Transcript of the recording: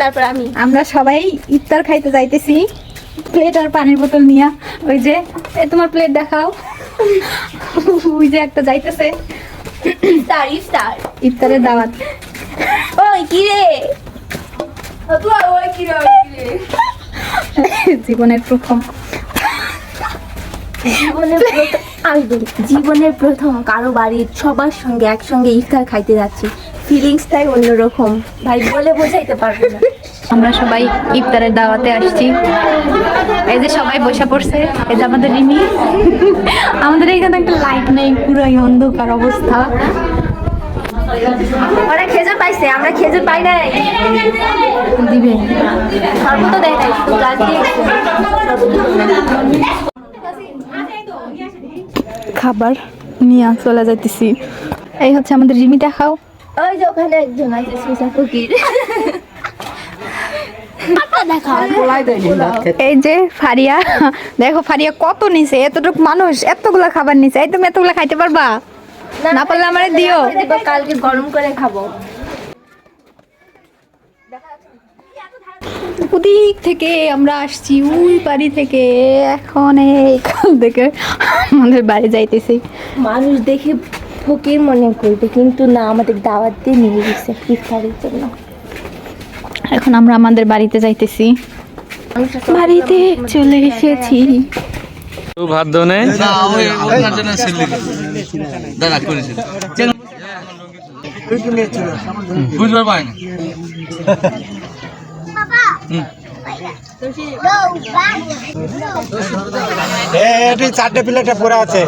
তারপর আমরা সবাই ইফতার খাইতে যাইতেছি, প্লেট আর পানির বোতল নিয়ে। ওই যে তোমার প্লেট দেখাও, ওই যে একটা যাইতেছে ইফতারের দাওয়াত। ওই কি রে জীবনের প্রথম জীবনের প্রথম কারো বাড়ির সবার সঙ্গে একসঙ্গে ইফতার খাইতে যাচ্ছি, ফিলিংসটাই অন্যরকম ভাই, বলে বোঝাইতে পারবো না। আমরা সবাই ইফতারের দাওয়াতে আসছি। এই যে সবাই বসে পড়ছে, এই যে আমাদের রিমি। আমাদের এখানে একটা লাইট নেই, পুরাই অন্ধকার অবস্থা। ওরা খেজুর পাইছে, আমরা খেজুর পাই নাই। দিবে সর্ব তো দেয় নাই, শুধু গাছ দিয়েছে। খাবার নিয়ে চলে যাইতেছি। এই হচ্ছে আমাদের রিমি, দেখাও। ওই যে ওখানে একজন আছে সুসা ফকির। এই যে ফারিয়া, দেখো ফারিয়া কত নিছে, এতটুকু মানুষ এতগুলা খাবার নিছে। এই তুমি এতগুলা খাইতে পারবা? না পারলে আমারে দিও, কালকে গরম করে খাবো। ওদিক থেকে আমরা আসছি, ওই বাড়ি থেকে। এখন এইখান থেকে আমাদের বাড়ি যাইতেছি। মানুষ দেখে ফকির মনে করবে, কিন্তু না, আমাদের দাওয়াত দিয়ে নিয়ে গেছে ইফতারের জন্য। এখন আমরা আমাদের বাড়িতে যাইতেছি, বাড়িতে চলে এসেছি। ভাত দনে দাদা করেছিল বুঝবার পাই না। চারটে প্লেটে পড়ে আছে।